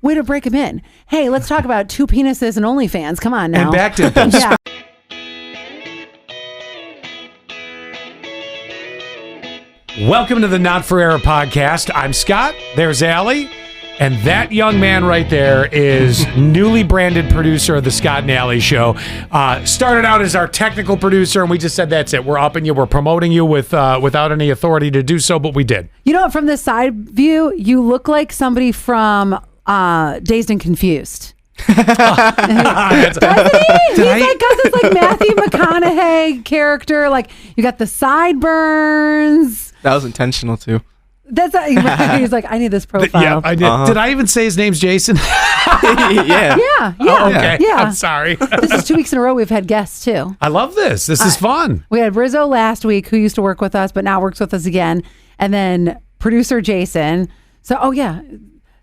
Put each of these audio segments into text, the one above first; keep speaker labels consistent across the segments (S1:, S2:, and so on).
S1: way to break him in. Hey, let's talk about 2 penises and OnlyFans. Come on now.
S2: And back dimples.
S1: Yeah.
S2: Welcome to the Not For Air podcast. I'm Scott. There's Allie. And that young man right there is newly branded producer of the Scott and Allie Show. Started out as our technical producer, and we just said, that's it. We're upping you. We're promoting you without any authority to do so, but we did.
S1: You know what? From the side view, you look like somebody from Dazed and Confused. Doesn't he? He's like, cause it's like Matthew McConaughey character. Like you got the sideburns.
S3: That was intentional too.
S1: That's he's like, I need this profile.
S2: Yeah, I did. Did I even say his name's Jason?
S3: Yeah.
S1: Yeah.
S2: Oh, okay.
S1: Yeah.
S2: I'm sorry.
S1: This is 2 weeks in a row we've had guests too.
S2: I love this. This is fun.
S1: We had Rizzo last week, who used to work with us, but now works with us again, and then producer Jason. So,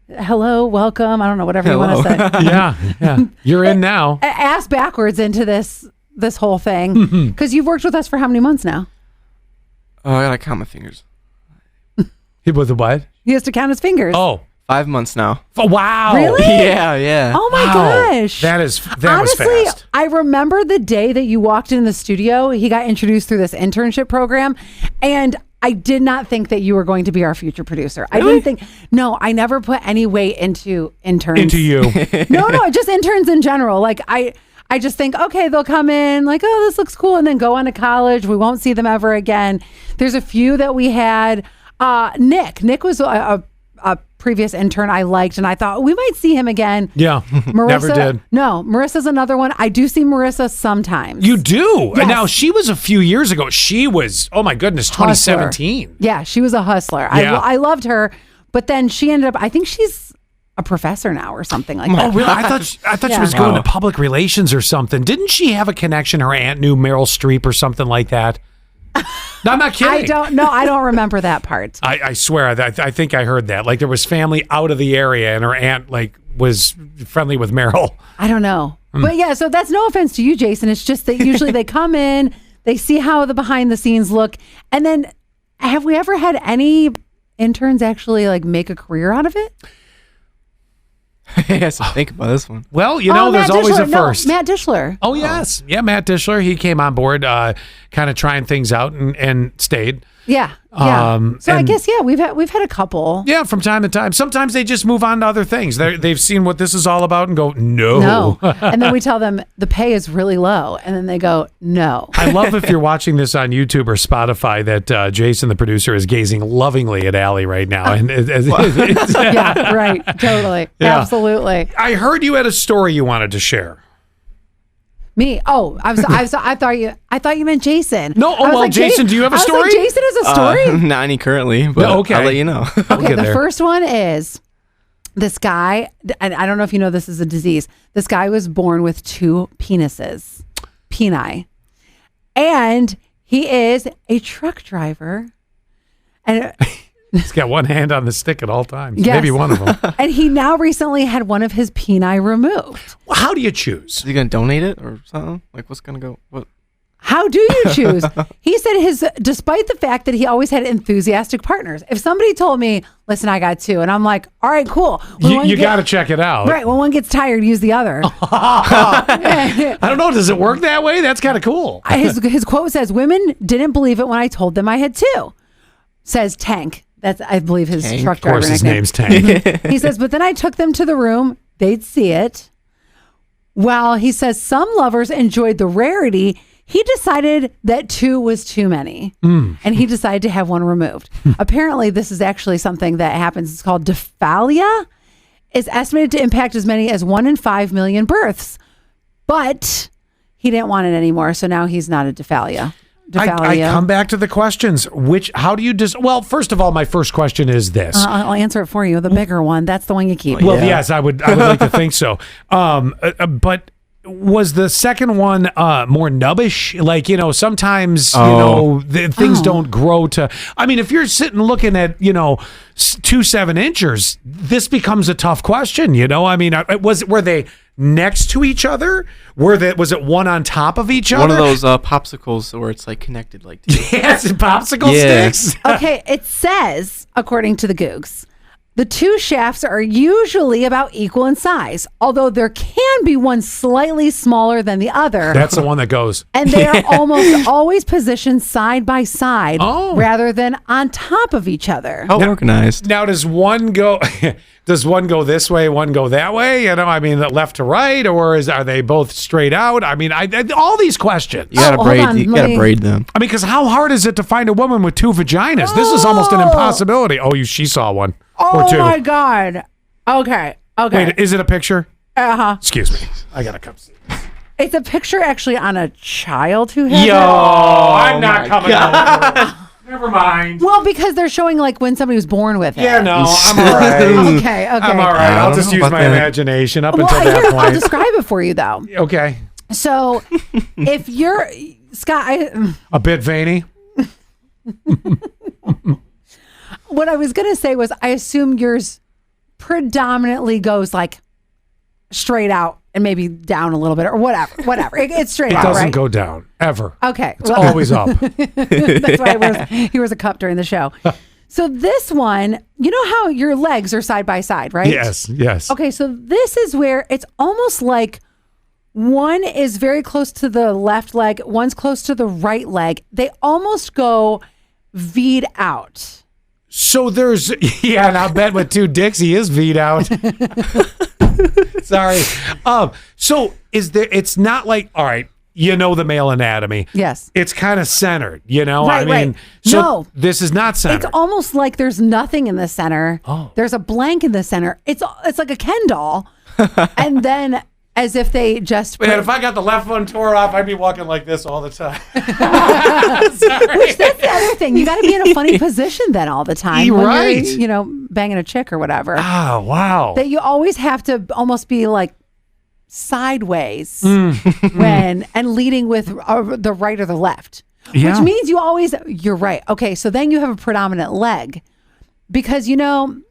S1: hello, welcome. I don't know, whatever you want to say.
S2: Yeah. You're in now.
S1: Ass backwards into this whole thing, because you've worked with us for how many months now?
S3: Oh, I gotta count my fingers.
S2: He was a what?
S1: He has to count his fingers.
S2: Oh.
S3: 5 months now.
S2: Oh, wow.
S1: Really?
S3: Yeah.
S1: Oh my gosh.
S2: That
S1: Honestly,
S2: was fast.
S1: I remember the day that you walked in the studio. He got introduced through this internship program, and I did not think that you were going to be our future producer.
S3: Really?
S1: I didn't think. No, I never put any weight into interns.
S2: Into you.
S1: No, just interns in general. Like I just think, okay, they'll come in like, oh, this looks cool, and then go on to college. We won't see them ever again. There's a few that we had. Nick was a previous intern I liked, and I thought we might see him again.
S2: Yeah,
S1: Marissa,
S2: never did.
S1: No, Marissa's another one. I do see Marissa sometimes.
S2: You do?
S1: Yes.
S2: Now, she was a few years ago. She was, oh my goodness, 2017.
S1: Hustler. Yeah, she was a hustler.
S2: Yeah.
S1: I loved her, but then she ended up, I think she's a professor now or something like that.
S2: Oh, really? I thought she was going to public relations or something. Didn't she have a connection? Her aunt knew Meryl Streep or something like that? No, I'm not kidding.
S1: I don't remember that part.
S2: I swear, I think I heard that. Like there was family out of the area, and her aunt like was friendly with Meryl.
S1: I don't know, but yeah. So that's no offense to you, Jason. It's just that usually they come in, they see how the behind the scenes look, and then have we ever had any interns actually like make a career out of it?
S3: Yes, think about this one.
S2: Well, there's always a first.
S1: Matt Dishler.
S2: Oh, yes. Yeah, Matt Dishler. He came on board kind of trying things out and stayed.
S1: Yeah. So I guess, we've had a couple.
S2: Yeah, from time to time. Sometimes they just move on to other things. They've seen what this is all about and go, no.
S1: And then we tell them the pay is really low. And then they go, no.
S2: I love if you're watching this on YouTube or Spotify that Jason, the producer, is gazing lovingly at Allie right now. And
S1: Yeah, right. Totally.
S2: Yeah.
S1: Absolutely.
S2: I heard you had a story you wanted to share.
S1: Me? Oh, I thought you meant Jason.
S2: No.
S1: I was like,
S2: Jason, do you have a story?
S1: I was like, Jason has a story?
S3: Not any currently, but
S2: Okay.
S3: I'll let you know.
S1: Okay, the first one is this guy, and I don't know if you know this is a disease. This guy was born with 2 penises, peni, and he is a truck driver. And
S2: He's got one hand on the stick at all times.
S1: Yes.
S2: Maybe one of them.
S1: and he now recently had one of his peni removed.
S2: Well, how do you choose?
S3: Is he gonna donate it or something? Like, what's gonna go? What?
S1: How do you choose? He said despite the fact that he always had enthusiastic partners. If somebody told me, listen, I got 2, and I'm like, all right, cool.
S2: You got to check it out.
S1: Right. When one gets tired, use the other.
S2: I don't know. Does it work that way? That's kind of cool.
S1: His quote says, women didn't believe it when I told them I had 2. Says Tank. That's, I believe, his
S3: Tank?
S1: truck
S2: Of
S1: driver
S2: course, his
S1: nickname.
S2: name's Tank.
S1: He says, but then I took them to the room. They'd see it. While he says some lovers enjoyed the rarity, he decided that 2 was too many. And he decided to have one removed. Apparently, this is actually something that happens. It's called dysphalia. It's estimated to impact as many as 1 in 5 million births. But he didn't want it anymore. So now he's not a dysphalia.
S2: I come back to the questions. How do you well, first of all, my first question is this.
S1: I'll answer it for you. The bigger one. That's the one you keep.
S2: Well, yes, I would like to think so. But was the second one more nubbish? Like, sometimes, things don't grow to. I mean, if you're sitting looking at, 2 7-inchers, this becomes a tough question. I mean, were they next to each other? Was it one on top of each other?
S3: One of those popsicles where it's like connected, like.
S2: Yes, popsicle sticks.
S1: Okay, it says, according to the Googs, The two shafts are usually about equal in size, although there can be one slightly smaller than the other.
S2: That's the one that goes.
S1: And they are almost always positioned side by side rather than on top of each other.
S3: How organized.
S2: Now, does one go this way, one go that way? I mean, left to right, or are they both straight out? I mean, all these questions.
S3: You gotta
S1: hold
S3: braid.
S1: on,
S3: You gotta braid them.
S2: I mean, because how hard is it to find a woman with two vaginas? This is almost an impossibility. Oh, she saw one or two.
S1: Oh my God. Okay.
S2: Wait, is it a picture?
S1: Uh-huh.
S2: Excuse me. I gotta come see this.
S1: It's a picture actually on a child who has
S2: Yo,
S1: it.
S2: I'm not coming over. Never mind.
S1: Well, because they're showing like when somebody was born with it.
S2: Yeah, no, I'm all right.
S1: Okay.
S2: I'm all right. I'll just use my imagination up
S1: Well,
S2: until that
S1: I'll
S2: point.
S1: describe it for you though.
S2: Okay.
S1: So, if you're Scott,
S2: A bit veiny.
S1: what I was gonna say was, I assume yours predominantly goes like straight out and maybe down a little bit or whatever. It's straight
S2: It
S1: out,
S2: doesn't
S1: right?
S2: go down ever.
S1: Okay,
S2: It's always up.
S1: That's why he wears a cup during the show. So this one, you know how your legs are side by side, right?
S2: Yes.
S1: Okay, so this is where it's almost like one is very close to the left leg, one's close to the right leg. They almost go V'd out.
S2: So there's, and I bet with two dicks he is V'd out. Sorry. So it's not like, all right, the male anatomy.
S1: Yes.
S2: It's kind of centered,
S1: Right,
S2: I mean,
S1: right.
S2: so
S1: No.
S2: this is not centered.
S1: It's almost like there's nothing in the center.
S2: Oh.
S1: There's a blank in the center. It's like a Ken doll. And then as if they just
S2: Man, if I got the left one tore off, I'd be walking like this all the time.
S1: Which that's the other thing. You got to be in a funny position then all the time.
S2: You're
S1: when
S2: right.
S1: You're, banging a chick or whatever.
S2: Oh, wow.
S1: That you always have to almost be like sideways and leading with the right or the left.
S2: Yeah.
S1: Which means you're right. Okay, so then you have a predominant leg. Because,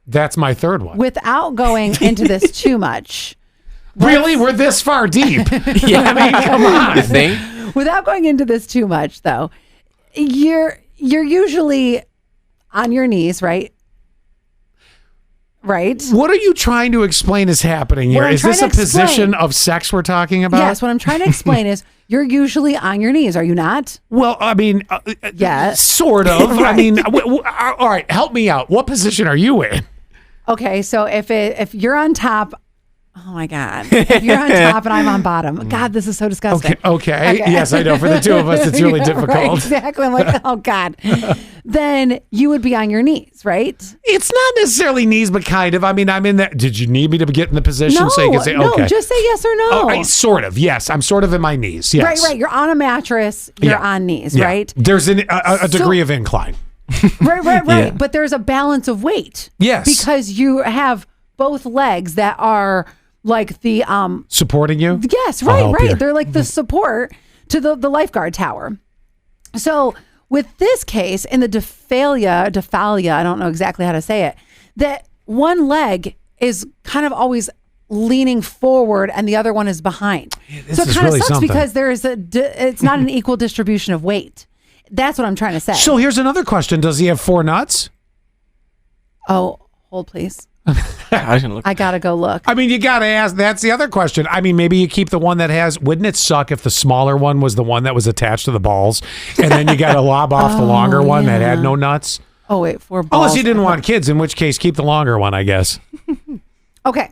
S2: That's my third one.
S1: without going into this too much.
S2: Really? We're this far deep? Yeah, I mean, come on.
S3: You think?
S1: Without going into this too much, though, you're usually on your knees, right? Right?
S2: What are you trying to explain is happening here?
S1: What I'm
S2: Is this
S1: trying
S2: a
S1: to
S2: position
S1: explain-
S2: of sex we're talking about?
S1: Yes, what I'm trying to explain is you're usually on your knees, are you not?
S2: Well, I mean,
S1: Yes.
S2: sort of. I
S1: Right.
S2: mean, all right, help me out. What position are you in?
S1: Okay, so if you're on top, oh my God. If you're on top and I'm on bottom, God, this is so disgusting.
S2: Okay. Yes, I know. For the two of us, it's really
S1: Yeah,
S2: difficult.
S1: Right, exactly. I'm like, oh God. Then you would be on your knees, right?
S2: It's not necessarily knees, but kind of. I mean, I'm in that. Did you need me to get in the position so you can say,
S1: no,
S2: okay?
S1: just say yes or no.
S2: Sort of. Yes, I'm sort of in my knees. Yes.
S1: Right. You're on a mattress. You're
S2: Yeah.
S1: on knees,
S2: Yeah.
S1: right?
S2: There's a degree of incline.
S1: Right.
S3: Yeah.
S1: But there's a balance of weight.
S2: Yes.
S1: Because you have both legs that are like the
S2: Supporting you?
S1: yes,
S2: I'll
S1: right.
S2: help you.
S1: They're like the support to the lifeguard tower. So with this case in the Dephalia, I don't know exactly how to say it, that one leg is kind of always leaning forward and the other one is behind.
S2: this
S1: So it
S2: is
S1: kind of
S2: really
S1: sucks
S2: something.
S1: because it's not an equal distribution of weight. That's what I'm trying to say.
S2: So here's another question. Does he have 4 nuts?
S1: Oh, hold please.
S3: I was gonna look.
S1: I gotta go look.
S2: I mean, you got to ask. That's the other question. I mean, maybe you keep the one that has. Wouldn't it suck if the smaller one was the one that was attached to the balls, and then you got to lob off the longer one that had no nuts?
S1: Oh wait, 4 balls.
S2: Unless you didn't want kids, in which case keep the longer one, I guess.
S1: Okay.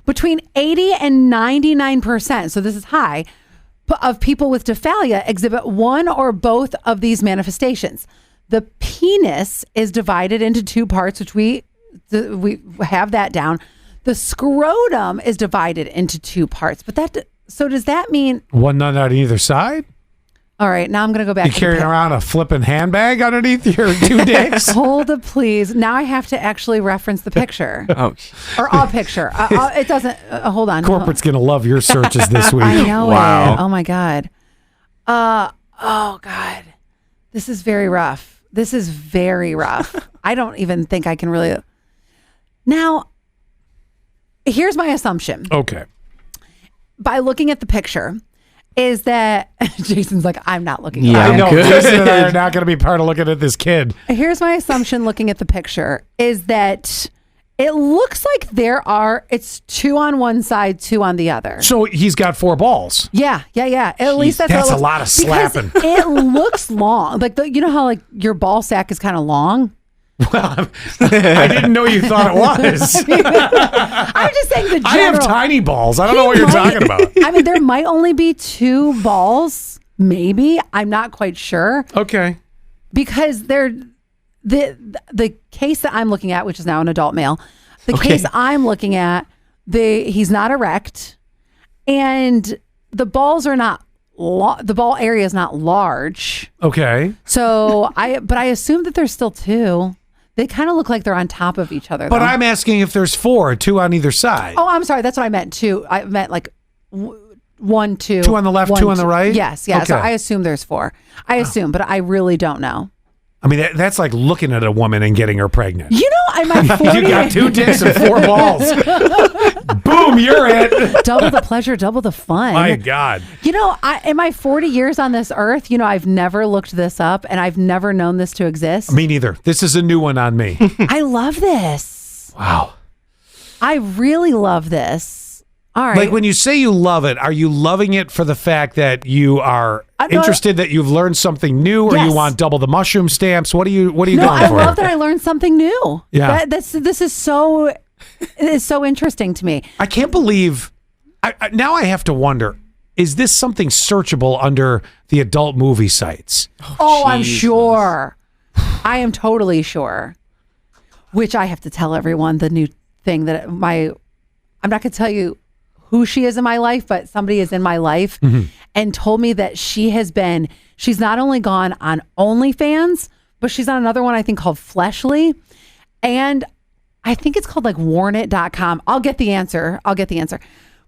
S1: Between 80 and 99%, so this is high, of people with Dephalia exhibit one or both of these manifestations. The penis is divided into 2 parts, which we have that down. The scrotum is divided into 2 parts. But so does that mean,
S2: One nut on either side.
S1: all right, now I'm going to go back
S2: You
S1: to the
S2: carrying around a flipping handbag underneath your 2 dicks?
S1: Hold it, please. Now I have to actually reference the picture
S3: Oh,
S1: or a picture. It doesn't. Hold on.
S2: Corporate's gonna love your searches this week.
S1: I know
S3: Wow.
S1: it. Oh my God. Oh God. This is very rough. I don't even think I can really. Now, here's my assumption.
S2: Okay.
S1: By looking at the picture, is that Jason's like, I'm not looking.
S3: Yeah.
S2: I know.
S3: Good.
S2: Jason and I are not going to be part of looking at this kid.
S1: Here's my assumption looking at the picture is that It looks like it's 2 on one side, 2 on the other.
S2: So he's got 4 balls.
S1: Yeah. At least that's
S2: That's
S1: what it
S2: a lot of slapping.
S1: It looks long. Like you know how like your ball sack is kind of long?
S2: Well, I didn't know you thought it was.
S1: I'm just saying the general.
S2: I have tiny balls. I don't know what you're talking about.
S1: I mean, there might only be 2 balls, maybe. I'm not quite sure.
S2: Okay.
S1: Because the case that I'm looking at, which is now an adult male, the case I'm looking at, he's not erect, and the balls are not the ball area is not large.
S2: Okay.
S1: So I assume that there's still 2. They kind of look like they're on top of each other.
S2: But
S1: though.
S2: I'm asking if there's 4, 2 on either side.
S1: Oh, I'm sorry. That's what I meant. 2. I meant like 1, 2.
S2: 2 on the left, 2 on the right?
S1: Yes. Yeah. So
S2: Okay.
S1: I assume there's 4. I assume, but I really don't know.
S2: I mean, that's like looking at a woman and getting her pregnant.
S1: You know, I'm at 40.
S2: You got 2 dicks and 4 balls. Boom, you're it.
S1: Double the pleasure, double the fun.
S2: My God.
S1: You know, in my 40 years on this earth, you know, I've never looked this up and I've never known this to exist.
S2: Me neither. This is a new one on me.
S1: I love this.
S2: Wow.
S1: I really love this. All right.
S2: Like when you say you love it, are you loving it for the fact that you are
S1: No,
S2: interested that you've learned something new, or
S1: Yes.
S2: you want double the mushroom stamps? What are you
S1: no,
S2: going
S1: I
S2: for?
S1: love that I learned something new.
S2: Yeah.
S1: This is so, it is so interesting to me.
S2: I can't believe. Now I have to wonder: is this something searchable under the adult movie sites?
S1: Oh, I'm
S3: Jesus.
S1: sure. I am totally sure. Which I have to tell everyone the new thing that I'm not going to tell you who she is in my life, but somebody is in my life and told me that she's not only gone on OnlyFans, but she's on another one I think called Fleshly. And I think it's called like warnit.com. I'll get the answer.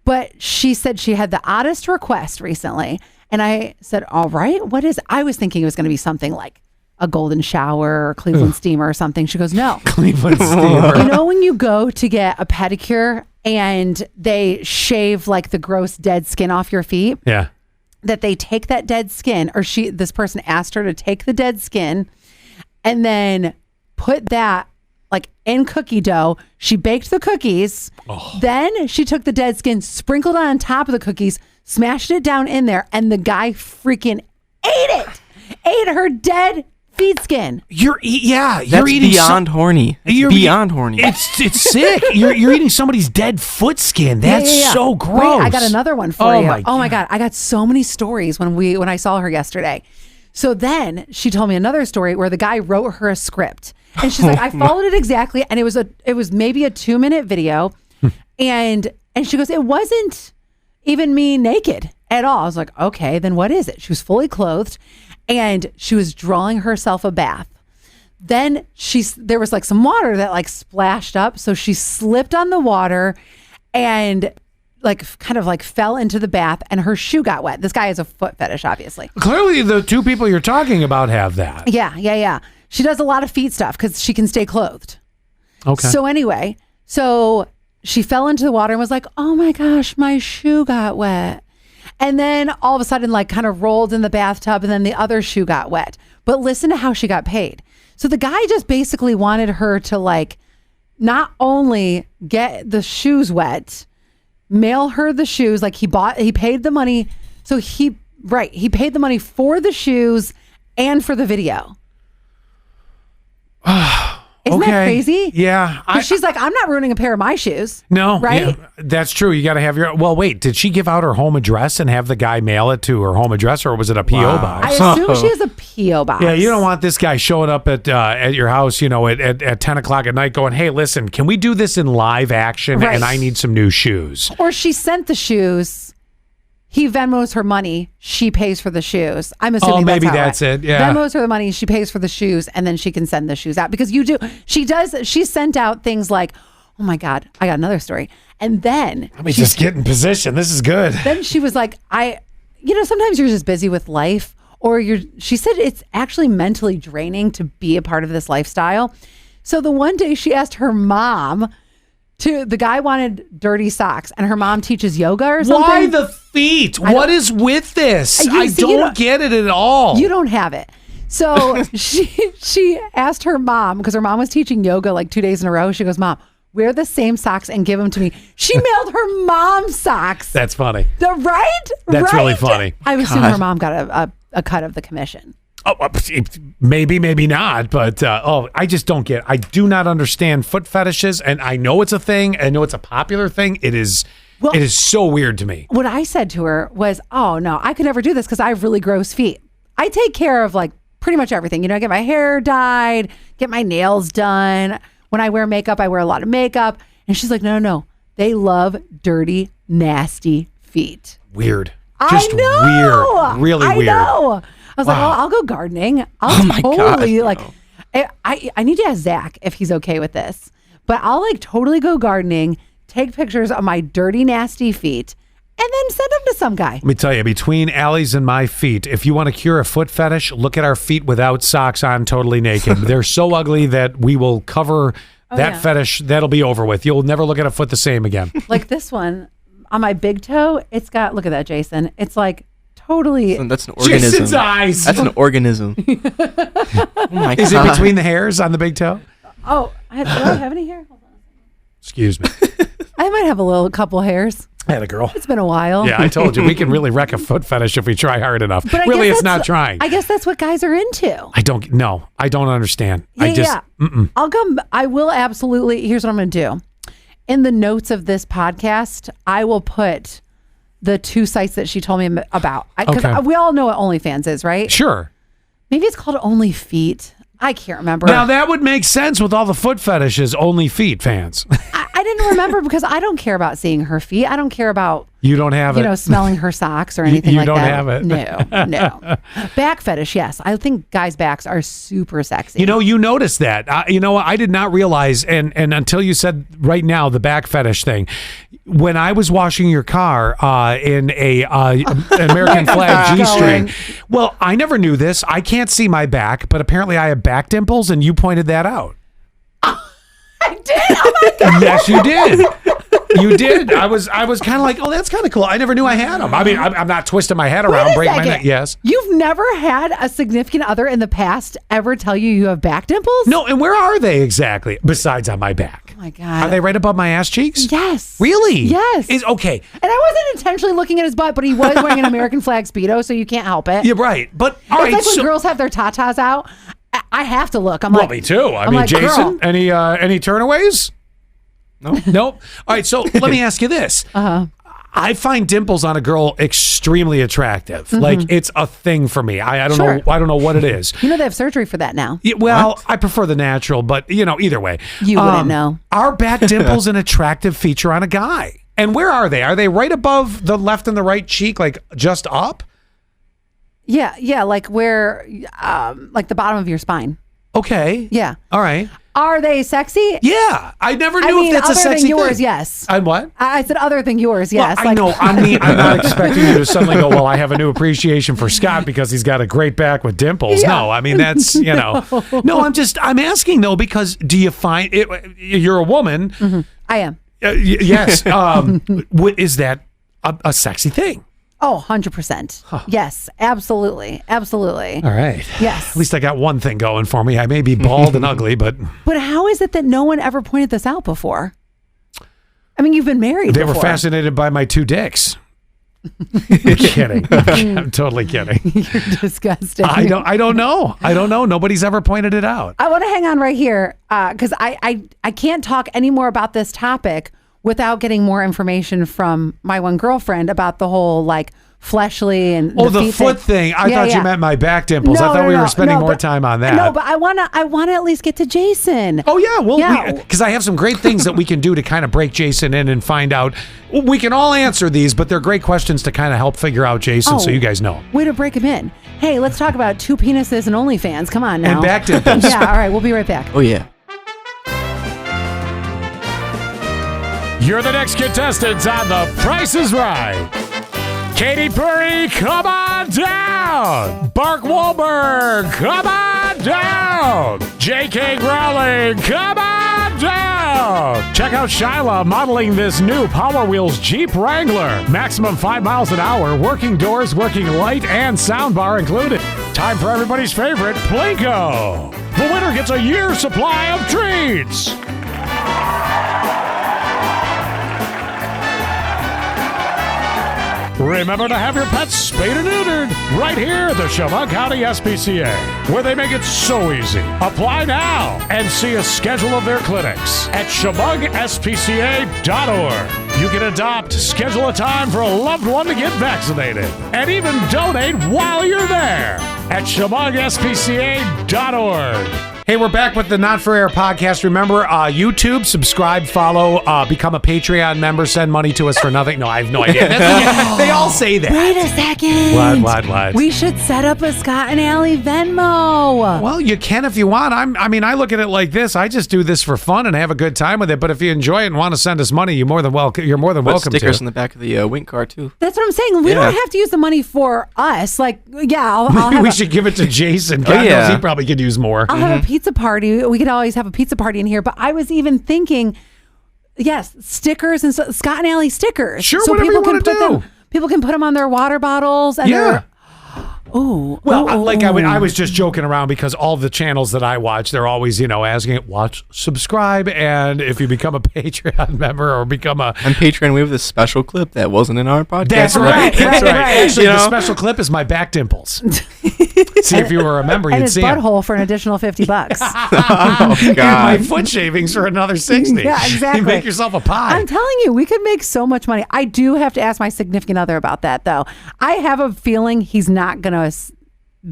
S1: But she said she had the oddest request recently. And I said, all right, what is it? I was thinking it was going to be something like a golden shower or Cleveland steamer or something. She goes, no.
S2: Cleveland Steamer.
S1: You know when you go to get a pedicure and they shave like the gross dead skin off your feet?
S2: Yeah.
S1: That they take that dead skin, or this person asked her to take the dead skin and then put that like in cookie dough. She baked the cookies. Then she took the dead skin, sprinkled it on top of the cookies, smashed it down in there, and the guy freaking ate her dead feet skin.
S2: You're
S3: That's
S2: eating
S3: beyond horny. It's beyond horny.
S2: It's sick. You're eating somebody's dead foot skin. That's
S1: Yeah.
S2: so gross.
S1: Wait, I got another one for you.
S2: My
S1: Oh my God. I got so many stories when I saw her yesterday. So then she told me another story where the guy wrote her a script. And she's like, I followed it exactly. And it was maybe a 2-minute video. and she goes, it wasn't even me naked at all. I was like, okay, then what is it? She was fully clothed and she was drawing herself a bath. Then there was like some water that like splashed up. So she slipped on the water and like kind of like fell into the bath and her shoe got wet. This guy has a foot fetish, obviously.
S2: Clearly, the 2 people you're talking about have that.
S1: Yeah. She does a lot of feet stuff because she can stay clothed.
S2: Okay.
S1: So anyway, she fell into the water and was like, oh my gosh, my shoe got wet. And then all of a sudden, like kind of rolled in the bathtub and then the other shoe got wet. But listen to how she got paid. So the guy just basically wanted her to like not only get the shoes wet, mail her the shoes. Like he paid the money. So he paid the money for the shoes and for the video. Isn't that crazy?
S2: Yeah.
S1: She's like, I'm not ruining a pair of my shoes.
S2: No,
S1: Right?
S2: yeah, that's true. You got to have your. Well, wait. Did she give out her home address and have the guy mail it to her home address, or was it a PO box?
S1: I assume she has a P.O. box.
S2: Yeah, you don't want this guy showing up at your house, at 10 o'clock at night, going, "Hey, listen, can we do this in live action?
S1: Right.
S2: And I need some new shoes."
S1: Or she sent the shoes. He Venmos her money. She pays for the shoes. I'm assuming
S2: maybe
S1: that's
S2: that's it, yeah.
S1: Venmos her the money. She pays for the shoes, and then she can send the shoes out because She sent out things like, oh my God, I got another story. And then
S2: Let me just get in position. This is good.
S1: then she was like, sometimes you're just busy with life, or she said it's actually mentally draining to be a part of this lifestyle. So the one day she asked her mom the guy wanted dirty socks, and her mom teaches yoga or something.
S2: Why the feet? What is with this? I don't get it at all.
S1: You don't have it. So she asked her mom, because her mom was teaching yoga like 2 days in a row. She goes, Mom, wear the same socks and give them to me. She mailed her mom socks.
S2: That's funny.
S1: Right?
S2: That's really funny.
S1: I assume her mom got a cut of the commission.
S2: Oh, maybe not, but I just don't get. I do not understand foot fetishes, and I know it's a thing. I know it's a popular thing. It is so weird to me.
S1: What I said to her was, "Oh no, I could never do this because I have really gross feet. I take care of like pretty much everything. You know, I get my hair dyed, get my nails done. When I wear makeup, I wear a lot of makeup." And she's like, "No, they love dirty, nasty feet."
S2: Weird.
S1: Just
S2: weird. Really weird.
S1: I know. I was like, "Oh, I'll go gardening. I'll totally I need to ask Zach if he's okay with this, but I'll like totally go gardening, take pictures of my dirty, nasty feet, and then send them to some guy."
S2: Let me tell you, between Allie's and my feet, if you want to cure a foot fetish, look at our feet without socks on, totally naked. They're so ugly that we will cover that fetish. That'll be over with. You'll never look at a foot the same again.
S1: Like this one on my big toe, it's got, look at that, Jason. It's like totally.
S3: That's an organism.
S2: Jason's eyes.
S3: That's an organism. Oh my God.
S2: Is it between the hairs on the big toe?
S1: Oh, do I have any hair? Hold on.
S2: Excuse me.
S1: I might have a couple hairs.
S2: I had a girl.
S1: It's been a while.
S2: Yeah, I told you, we can really wreck a foot fetish if we try hard enough.
S1: But
S2: really, it's not trying.
S1: I guess that's what guys are into.
S2: I don't understand.
S1: I will absolutely. Here's what I'm going to do. In the notes of this podcast, I will put the 2 sites that she told me about. Because we all know what OnlyFans is, right?
S2: Sure.
S1: Maybe it's called Only Feet. I can't remember.
S2: Now, that would make sense with all the foot fetishes, Only Feet fans.
S1: I didn't remember because I don't care about seeing her feet. I don't care about
S2: you don't have it.
S1: Smelling her socks or anything like that.
S2: You don't
S1: have it. No. Back fetish, yes. I think guys' backs are super sexy.
S2: You noticed that. I did not realize, and until you said right now the back fetish thing, when I was washing your car in an American flag G-string, well, I never knew this. I can't see my back, but apparently I have back dimples, and you pointed that out.
S1: I did. Oh my God.
S2: Yes, you did. You did. I was kind of like, oh, that's kind of cool. I never knew I had them. I mean, I'm not twisting my head around, breaking my neck. Yes.
S1: You've never had a significant other in the past ever tell you have back dimples?
S2: No. And where are they exactly? Besides on my back.
S1: Oh my God.
S2: Are they right above my ass cheeks?
S1: Yes.
S2: Really?
S1: Yes.
S2: Okay.
S1: And I wasn't intentionally looking at his butt, but he was wearing an American flag Speedo, so you can't help it.
S2: You're right. But
S1: it's like when girls have their tatas out. I have to look. Well,
S2: me too. I mean, Jason,
S1: girl.
S2: any turnaways? No. Nope. All right. So let me ask you this. I find dimples on a girl extremely attractive. Mm-hmm. Like it's a thing for me. I don't know. I don't know what it is.
S1: They have surgery for that now.
S2: Yeah, well, I prefer the natural, but either way,
S1: you wouldn't know.
S2: Are back dimples an attractive feature on a guy? And where are they? Are they right above the left and the right cheek, like just up?
S1: Yeah, like where, like the bottom of your spine.
S2: Okay.
S1: Yeah.
S2: All right.
S1: Are they sexy?
S2: Yeah. I never knew if that's a sexy
S1: other than yours,
S2: thing.
S1: Yes.
S2: I'm what?
S1: I said other than yours, yes.
S2: Well, I know. I'm not expecting you to suddenly go, well, I have a new appreciation for Scott because he's got a great back with dimples. Yeah. No, I mean, that's, No, I'm asking though, because do you find it, you're a woman.
S1: Mm-hmm. I am.
S2: Yes. Is that a sexy thing?
S1: Oh, 100%. Huh. Yes, absolutely. Absolutely.
S2: All right.
S1: Yes.
S2: At least I got one thing going for me. I may be bald and ugly, but...
S1: But how is it that no one ever pointed this out before? I mean, you've been married
S2: They
S1: before.
S2: were fascinated by my 2 dicks. You're kidding. I'm totally kidding.
S1: You're disgusting.
S2: I don't know. Nobody's ever pointed it out.
S1: I want to hang on right here because I can't talk any more about this topic without getting more information from my one girlfriend about the whole like fleshly and
S2: the foot thing. I thought you meant my back dimples. I thought we were spending more time on that.
S1: No, but I wanna at least get to Jason.
S2: Oh yeah, well, because I have some great things that we can do to kind of break Jason in and find out. We can all answer these, but they're great questions to kind of help figure out Jason, so you guys know.
S1: Way to break him in. Hey, let's talk about 2 penises and OnlyFans. Come on now.
S2: And back dimples.
S1: Yeah, all right, we'll be right back.
S3: Oh yeah.
S4: You're the next contestants on The Price is Right. Katy Perry, come on down. Mark Wahlberg, come on down. J.K. Rowling, come on down. Check out Shyla modeling this new Power Wheels Jeep Wrangler. Maximum 5 miles an hour, working doors, working light, and soundbar included. Time for everybody's favorite, Plinko. The winner gets a year's supply of treats. Remember to have your pets spayed and neutered right here at the Chemung County SPCA, where they make it so easy. Apply now and see a schedule of their clinics at ChemungSPCA.org. You can adopt, schedule a time for a loved one to get vaccinated, and even donate while you're there at ChemungSPCA.org.
S2: Hey, we're back with the Not For Air podcast. Remember, YouTube, subscribe, follow, become a Patreon member, send money to us for nothing. No, I have no idea. They all say that.
S1: Wait a second.
S2: What?
S1: We should set up a Scott and Allie Venmo.
S2: Well, you can if you want. I look at it like this. I just do this for fun and have a good time with it. But if you enjoy it and want to send us money, you're more than welcome. You're more than
S3: Put
S2: welcome
S3: stickers
S2: to.
S3: in the back of the Wink car too.
S1: That's what I'm saying. We don't have to use the money for us. Like, yeah, I'll have
S2: We should give it to Jason. God knows he probably could use more.
S1: I'll have a pizza party. We could always have a pizza party in here. But I was even thinking, yes, stickers and Scott and Allie stickers.
S2: Sure, whatever you want to do.
S1: People can put them on their water bottles. And
S2: I was just joking around because all of the channels that I watch, they're always, asking it, watch, subscribe, and if you become a Patreon member or become a...
S3: On Patreon, we have this special clip that wasn't in our podcast.
S2: That's right. That's right. Actually,
S3: You know?
S2: the special clip is my back dimples. See, if you were a member,
S1: and
S2: you'd
S1: his
S2: see it.
S1: butthole for an additional $50.
S3: Oh,
S2: And my
S3: God.
S2: foot shavings for another 60.
S1: Yeah, exactly.
S2: You make yourself a pie.
S1: I'm telling you, we could make so much money. I do have to ask my significant other about that, though. I have a feeling he's not going to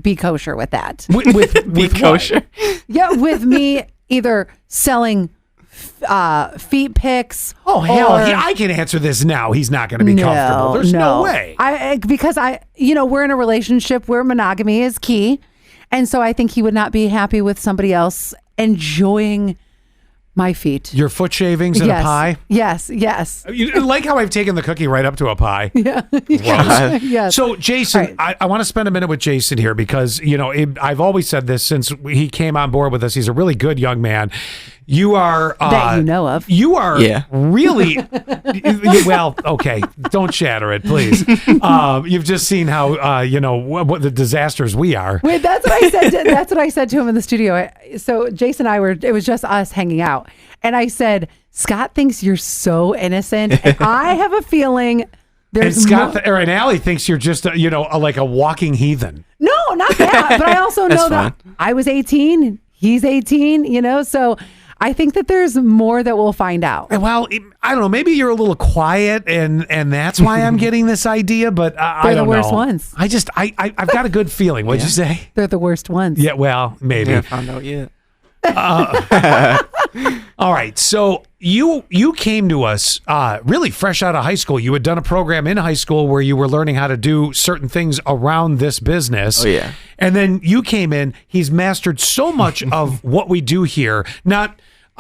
S1: be kosher with that.
S2: with
S3: Kosher.
S1: Yeah, with me either selling feet pics.
S2: Oh, hell,
S1: or-
S2: I can answer this now. He's not going to be comfortable. There's no way.
S1: Because we're in a relationship where monogamy is key. And so I think he would not be happy with somebody else enjoying my feet.
S2: Your foot shavings and a pie?
S1: Yes.
S2: You like how I've taken the cookie right up to a pie?
S1: Yeah.
S3: God.
S1: Yes.
S2: So, Jason,
S1: Right.
S2: I want to spend a minute with Jason here because, I've always said this since he came on board with us. He's a really good young man. You are...
S1: that you know of.
S2: You are
S3: Yeah.
S2: really... well, okay. Don't shatter it, please. You've just seen how, what the disasters we are.
S1: Wait, that's what I said. That's what I said to him in the studio. So Jason and I it was just us hanging out. And I said, Scott thinks you're so innocent. And I have a feeling
S2: And
S1: there's
S2: Scott
S1: more.
S2: and Allie thinks you're just, like a walking heathen.
S1: No, not that. But I also know that
S3: fine.
S1: I was 18. He's 18, so I think that there's more that we'll find out.
S2: Well, I don't know. Maybe you're a little quiet, and that's why I'm getting this idea. But I
S1: They're the
S2: don't
S1: worst
S2: know.
S1: ones.
S2: I've got a good feeling. What'd you say?
S1: They're the worst ones.
S2: Yeah. Well, maybe.
S3: Yeah, found out yet.
S2: All right. So you came to us really fresh out of high school. You had done a program in high school where you were learning how to do certain things around this business.
S3: Oh, yeah.
S2: And then you came in. He's mastered so much of what we do here. Not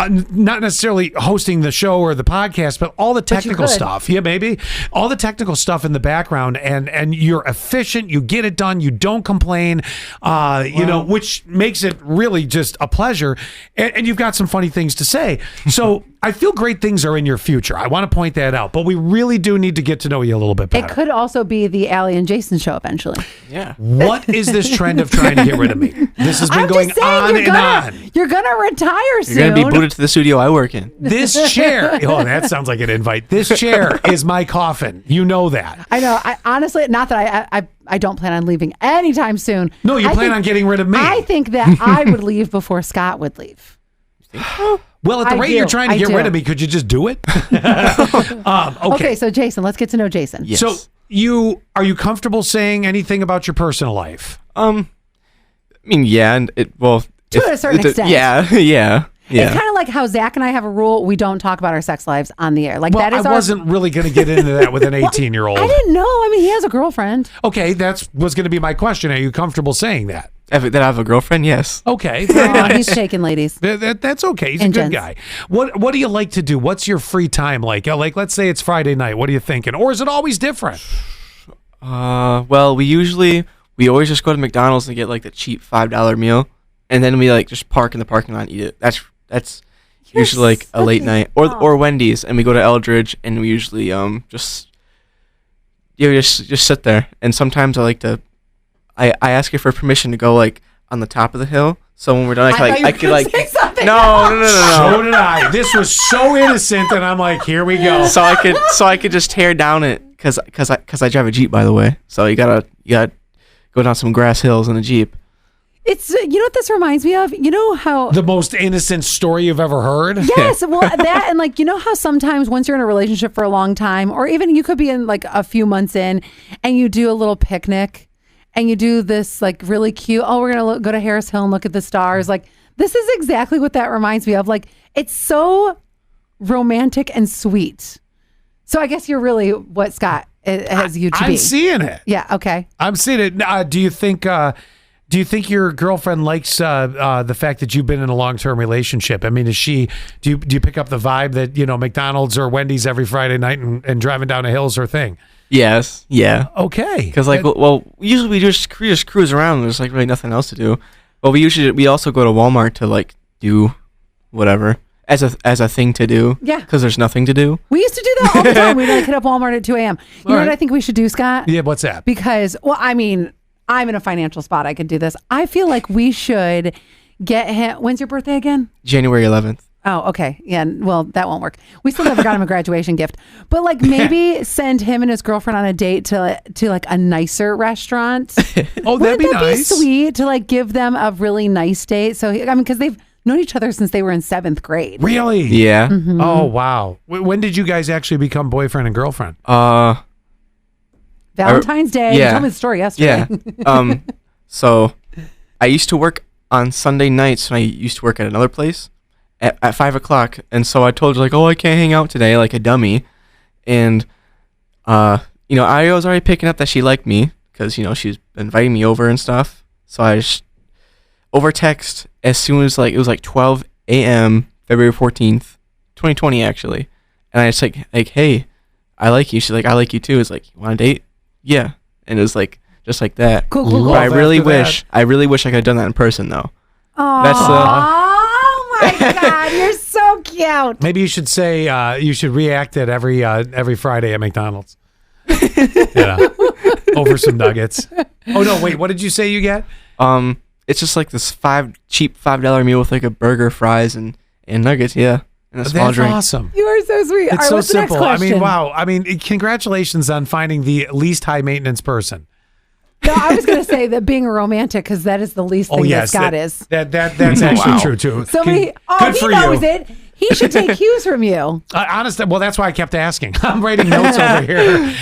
S2: necessarily hosting the show or the podcast, but all the technical
S1: could.
S2: stuff. Yeah, maybe all the technical stuff in the background, and you're efficient. You get it done. You don't complain. Which makes it really just a pleasure. And you've got some funny things to say. So I feel great things are in your future. I want to point that out, but we really do need to get to know you a little bit better.
S1: It could also be the Allie and Jason show eventually.
S3: Yeah.
S2: What is this trend of trying to get rid of me? This has been
S1: I'm
S2: going
S1: just saying,
S2: on and on.
S1: You're gonna retire soon.
S3: You're going to be booted to the studio I work in.
S2: This chair, that sounds like an invite. This chair is my coffin. You know that.
S1: I know. I honestly, not that I don't plan on leaving anytime soon.
S2: No, you
S1: I
S2: plan
S1: think-
S2: on getting rid of me.
S1: I think that I would leave before Scott would leave.
S2: Well, at the
S1: I
S2: rate
S1: do.
S2: you're trying to
S1: I
S2: get
S1: do.
S2: rid of me, could you just do it?
S1: Okay, so Jason, let's get to know Jason.
S3: Yes.
S2: So are you comfortable saying anything about your personal life?
S3: I mean, yeah, and
S1: To a certain extent.
S3: Yeah.
S1: It's kind of like how Zach and I have a rule: we don't talk about our sex lives on the air. Like
S2: Well,
S1: that is
S2: I wasn't really going to get into that with an 18-year-old.
S1: I didn't know. I mean, he has a girlfriend.
S2: Okay, that was going to be my question. Are you comfortable saying that?
S3: That I have a girlfriend, yes.
S2: Okay, very
S1: Oh,
S2: nice.
S1: he's shaking, ladies.
S2: That's okay. He's a
S1: And
S2: good
S1: gents.
S2: guy. What do you like to do? What's your free time like? Like, let's say it's Friday night. What are you thinking? Or is it always different?
S3: Well, we always just go to McDonald's and get like the cheap $5 meal, and then we just park in the parking lot and eat it. That's usually like a late night, or Wendy's, and we go to Eldridge and we usually just sit there. And sometimes I ask her for permission to go on the top of the hill. So when we're done, I could no.
S2: So did I. This was so innocent, and I'm like, here we go.
S3: So I could just tear down it because I drive a Jeep, by the way. So you gotta go down some grass hills in a Jeep.
S1: It's you know what this reminds me of? You know how
S2: The most innocent story you've ever heard.
S1: Yes, well that and like you know how sometimes once you're in a relationship for a long time, or even you could be in like a few months in, and you do a little picnic, and you do this like really cute. Oh, we're gonna go to Harris Hill and look at the stars. Like this is exactly what that reminds me of. Like it's so romantic and sweet. So I guess you're really what Scott has you to be.
S2: I'm seeing it.
S1: Yeah. Okay.
S2: I'm seeing it. Do you think your girlfriend likes the fact that you've been in a long-term relationship? I mean, do you pick up the vibe that, McDonald's or Wendy's every Friday night and driving down a hill is her thing?
S3: Yes. Yeah.
S2: Okay.
S3: Because usually we just cruise around. There's like really nothing else to do. But we also go to Walmart to like do whatever as a thing to do.
S1: Yeah.
S3: Because there's nothing to do.
S1: We used to do that all the time. We'd like hit up Walmart at 2 a.m. You know
S2: right.
S1: what I think we should do, Scott?
S2: Yeah, what's that?
S1: Because, well, I mean, I'm in a financial spot. I could do this. I feel like we should get him. When's your birthday again?
S3: January 11th.
S1: Oh, okay. Yeah. Well, that won't work. We still never got him a graduation gift, but like maybe send him and his girlfriend on a date to like a nicer restaurant.
S2: Oh, that'd be nice.
S1: Be sweet to like give them a really nice date. So, I mean, because they've known each other since they were in 7th grade.
S2: Really?
S3: Yeah.
S1: Mm-hmm.
S2: Oh, wow. When did you guys actually become boyfriend and girlfriend?
S1: Valentine's Day.
S3: yeah.
S1: You told me the story yesterday.
S3: Yeah. So I used to work on Sunday nights when I used to work at another place at 5:00. And so I told her like, oh, I can't hang out today, like a dummy. And, I was already picking up that she liked me because, she's inviting me over and stuff. So I just over text as soon as it was like 12 a.m. February 14th, 2020 actually. And I just like, hey, I like you. She's like, I like you too. It's like, you want a date? Yeah. And it was like, just like that.
S1: Cool.
S3: But I really
S2: after
S3: wish I could have done that in person though.
S1: Oh,
S3: That's
S1: oh my God. You're so cute.
S2: Maybe you should say you should react it every Friday at McDonald's. Over some nuggets. Oh no, wait, what did you say you get?
S3: It's just like this cheap $5 meal with like a burger, fries, and nuggets, yeah. And a small
S2: That's
S3: drink.
S2: awesome.
S1: You are so sweet. All
S2: It's
S1: right,
S2: so
S1: what's the next
S2: simple. I mean,
S1: question?
S2: wow. I mean, congratulations on finding the least high maintenance person.
S1: No, I was going to say that being a romantic, because that is the least thing that Scott is.
S2: That's actually
S3: Wow.
S2: true too.
S1: Somebody,
S2: Good
S1: he
S2: for
S1: knows
S2: you.
S1: it. He should take cues from you.
S2: Honestly, well, that's why I kept asking. I'm writing notes over here.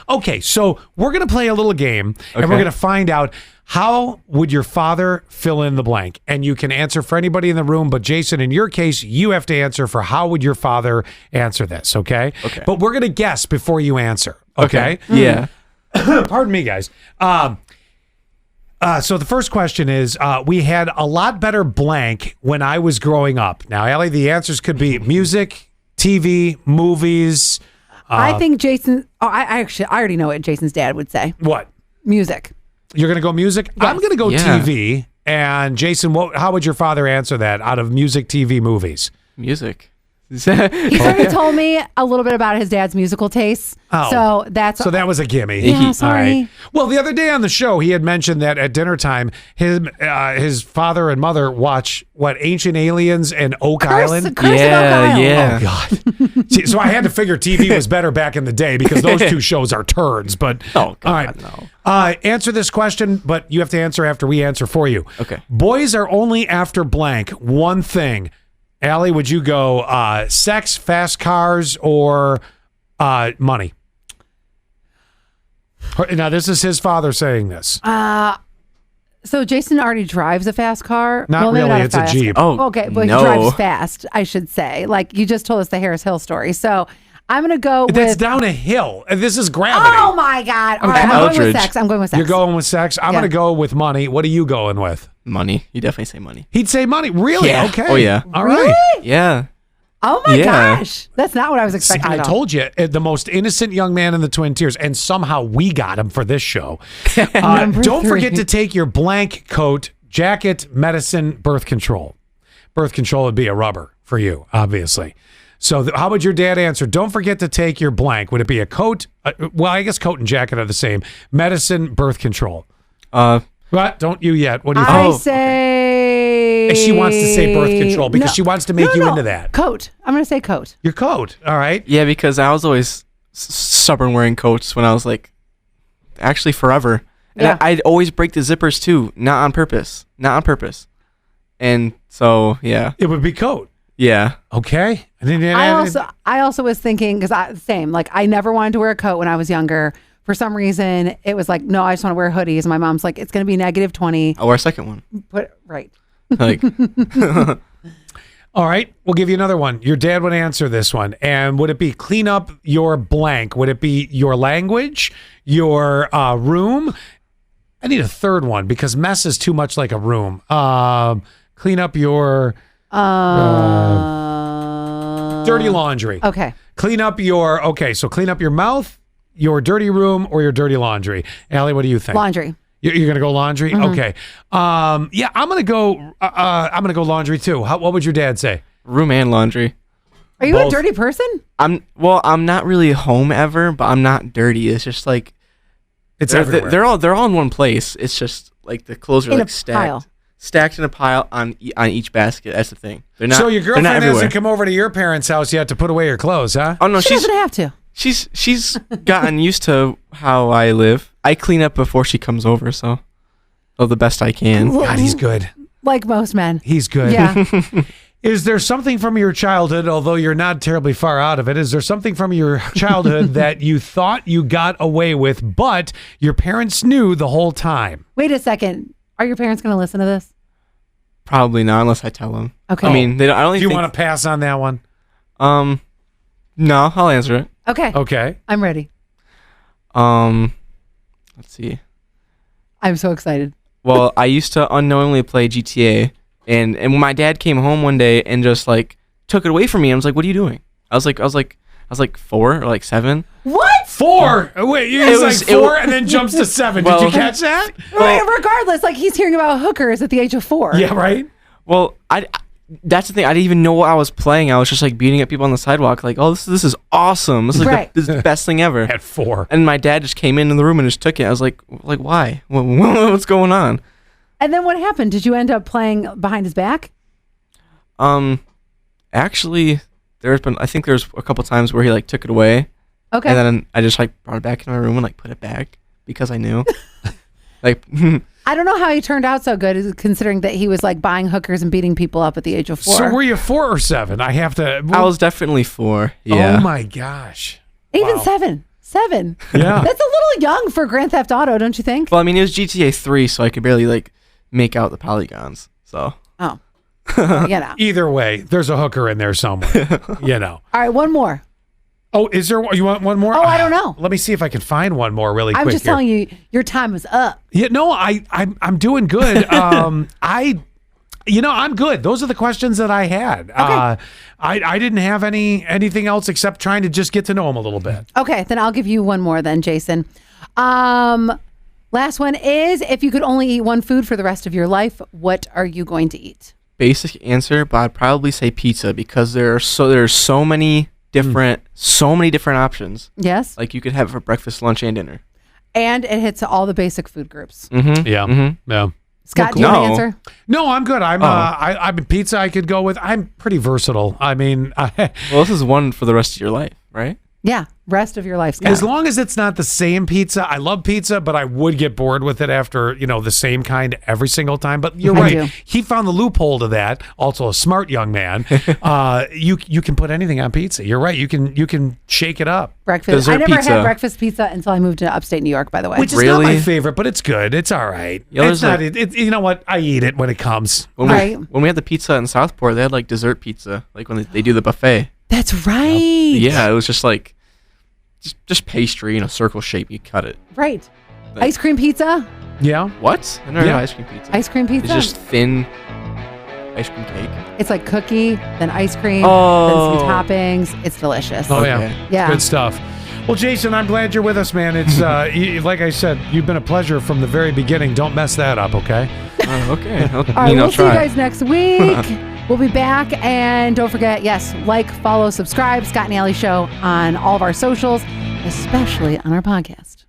S2: Okay, so we're going to play a little game, and we're
S3: Okay.
S2: going to find out how would your father fill in the blank. And you can answer for anybody in the room, but Jason, in your case, you have to answer for how would your father answer this, okay?
S3: Okay.
S2: But we're going to guess before you answer, okay?
S3: Yeah.
S2: Pardon me, guys. So the first question is, we had a lot better blank when I was growing up. Now, Allie, the answers could be music, TV, movies.
S1: I think Jason, I already know what Jason's dad would say.
S2: What?
S1: Music.
S2: You're going to go music? I'm going to go
S3: Yeah.
S2: TV. And Jason, how would your father answer that out of music, TV, movies?
S3: Music.
S1: He already told me a little bit about his dad's musical tastes.
S2: Oh.
S1: So that's
S2: So that was a gimme.
S1: Yeah,
S2: All
S1: sorry.
S2: Well, the other day on the show, he had mentioned that at dinner time, his father and mother watch Ancient Aliens and Oak Island.
S1: Curse of Oak Island.
S3: yeah.
S2: God. See, so I had to figure TV was better back in the day because those two shows are turds. But
S3: Oh, God,
S2: all right,
S3: no.
S2: Answer this question, but you have to answer after we answer for you.
S3: Okay.
S2: Boys are only after blank one thing. Allie, would you go sex, fast cars, or money? Now, this is his father saying this.
S1: So Jason already drives a fast car.
S2: Not
S1: maybe
S2: really.
S1: a
S2: It's a
S1: fast-
S2: Jeep.
S3: Oh,
S1: Okay, but
S3: no.
S1: he drives fast, I should say. Like you just told us the Harris Hill story. So I'm going to go
S2: That's
S1: with.
S2: down a hill. And this is gravity.
S1: Oh my God. All right, I'm going with
S3: Eldridge.
S1: sex. I'm going with sex.
S2: You're going with sex. I'm
S1: Yeah.
S2: going to go with money. What are you going with?
S3: Money. You definitely say money.
S2: He'd say money. Really?
S3: Yeah.
S2: Okay.
S3: Oh, yeah.
S2: All right.
S1: Really?
S3: Yeah.
S1: Oh my
S3: Yeah.
S1: gosh. That's not what I was expecting.
S2: I
S1: at all.
S2: told you, the most innocent young man in the Twin Tiers, and somehow we got him for this show.
S1: Number
S2: Don't
S1: 3.
S2: forget to take your blank coat, jacket, medicine, birth control. Birth control would be a rubber for you, obviously. So how would your dad answer? Don't forget to take your blank. Would it be a coat? Well, I guess coat and jacket are the same. Medicine, birth control. What? Don't you yet. What do you
S1: I
S2: think?
S1: say.
S2: She wants to say birth control because
S1: No.
S2: she wants to make
S1: No,
S2: you
S1: no.
S2: into that.
S1: Coat. I'm going to say coat.
S2: Your coat. All right.
S3: Yeah, because I was always stubborn wearing coats when I was like, actually forever. And
S1: Yeah.
S3: I'd always break the zippers too, not on purpose. And so, yeah.
S2: It would be coat.
S3: Yeah.
S2: Okay.
S1: I also was thinking, because same, like I never wanted to wear a coat when I was younger. For some reason, it was like, no, I just want to wear hoodies. My mom's like, it's going to be -20.
S3: I'll wear a second one.
S1: Right.
S3: Like,
S2: All right, we'll give you another one. Your dad would answer this one. And would it be clean up your blank? Would it be your language, your room? I need a third one because mess is too much like a room. Clean up your dirty laundry.
S1: Okay.
S2: Clean up your, so clean up your mouth, your dirty room, or your dirty laundry. Allie, what do you think?
S1: Laundry.
S2: You're going to go laundry?
S1: Mm-hmm.
S2: Okay. Yeah, I'm going to go laundry too. What would your dad say?
S3: room and laundry.
S1: Are you
S2: Both.
S1: a dirty person?
S3: I'm not really home ever, but I'm not dirty. It's just like
S2: It's everywhere.
S3: they're all in one place. It's just like the clothes are
S1: In
S3: like
S1: a
S3: stacked.
S1: pile.
S3: Stacked in a pile on each basket. That's the thing. They're not.
S2: So your
S3: they're not
S2: girlfriend
S3: everywhere.
S2: hasn't come over to your parents' house yet to put away your clothes, huh?
S3: Oh no,
S1: She doesn't have to.
S3: she's gotten used to how I live. I clean up before she comes over, so the best I can.
S2: God, he's good.
S1: Like most men.
S2: He's good.
S1: Yeah.
S2: Is there something from your childhood, although you're not terribly far out of it, is there something from your childhood that you thought you got away with, but your parents knew the whole time?
S1: Wait a second. Are your parents going to listen to this?
S3: Probably not unless I tell them.
S1: Okay.
S3: I mean, they don't. I don't
S2: Do you
S3: think.
S2: want to pass on that one?
S3: No, I'll answer it.
S1: Okay.
S2: Okay.
S1: I'm ready.
S3: Let's see.
S1: I'm so excited.
S3: Well, I used to unknowingly play GTA, and when my dad came home one day and just like took it away from me, I was like, "What are you doing?" I was like 4 or like 7.
S1: What?
S2: 4. Wait,
S3: It
S2: he's
S3: was-
S2: like 4 and then jumps to 7. Did
S3: Well-
S2: you catch that?
S1: Regardless, like he's hearing about hookers at the age of 4.
S2: Yeah, right?
S3: Well, that's the thing. I didn't even know what I was playing. I was just like beating up people on the sidewalk, like, "Oh, this is awesome. This is
S1: Right.
S3: this is the best thing ever."
S2: At 4.
S3: And my dad just came into the room and just took it. I was like, why? What's going on?
S1: And then what happened? Did you end up playing behind his back?
S3: Actually, I think there's a couple times where he like took it away,
S1: Okay.
S3: and then I just like brought it back in my room and like put it back because I knew. Like,
S1: I don't know how he turned out so good, considering that he was like buying hookers and beating people up at the age of 4.
S2: So were you 4 or 7? I have to.
S3: I was definitely 4. Yeah.
S2: Oh my gosh.
S1: Even
S2: Wow.
S1: 7.
S2: Yeah.
S1: That's a little young for Grand Theft Auto, don't you think?
S3: Well, I mean, it was GTA 3, so I could barely like make out the polygons. So
S1: Oh. You know.
S2: Either way, there's a hooker in there somewhere. You know.
S1: All right, one more.
S2: Oh, is there? You want one more?
S1: Oh, I don't know.
S2: Let me see if I can find one more really quick.
S1: I'm just
S2: here.
S1: telling you, your time is up.
S2: Yeah, no, I'm doing good. I'm good. Those are the questions that I had. I didn't have anything else except trying to just get to know him a little bit.
S1: Okay, then I'll give you one more then, Jason. Last one is, if you could only eat one food for the rest of your life, what are you going to eat?
S3: basic answer, but I'd probably say pizza because there's so many different options.
S1: Yes.
S3: Like you could have it for breakfast, lunch, and dinner.
S1: And it hits all the basic food groups.
S3: Mm-hmm.
S2: Yeah.
S3: Mm-hmm.
S2: Yeah.
S1: Scott, do you want to
S3: No.
S1: answer?
S2: No, I'm good. I'm pizza I could go with. I'm pretty versatile. I mean,
S3: Well, this is one for the rest of your life, right?
S1: Yeah, rest of your life, Scott.
S2: as long as it's not the same pizza. I love pizza, but I would get bored with it after, the same kind every single time. But you're
S1: I
S2: right.
S1: do.
S2: He found the loophole to that. Also a smart young man. You can put anything on pizza. You're right. You can shake it up.
S1: breakfast.
S3: Dessert
S1: I never
S3: pizza.
S1: had breakfast pizza until I moved to upstate New York, by the way.
S2: Which is not my
S3: Really?
S2: favorite, but it's good. It's all right.
S3: Yeah,
S2: it's
S3: there's
S2: not. You know what? I eat it when it comes.
S3: When
S1: Right.
S3: when we had the pizza in Southport, they had like dessert pizza, like when they do the buffet.
S1: That's right.
S3: Yeah, it was just like just pastry in a circle shape. You cut it.
S1: Right.
S3: Like-
S1: Ice cream pizza?
S2: Yeah.
S3: What? I never
S2: Yeah.
S3: had ice cream pizza.
S1: Ice cream pizza?
S3: It's just thin ice cream cake.
S1: It's like cookie, then ice cream,
S3: Oh.
S1: then some toppings. It's delicious.
S2: Oh yeah.
S3: Okay.
S1: Yeah.
S2: Good stuff. Well, Jason, I'm glad you're with us, man. It's like I said, you've been a pleasure from the very beginning. Don't mess that up, okay?
S3: Okay.
S1: All right,
S3: I'll
S1: we'll see you
S3: try.
S1: guys next week. We'll be back. And don't forget, yes, like, follow, subscribe, Scott and Allie Show on all of our socials, especially on our podcast.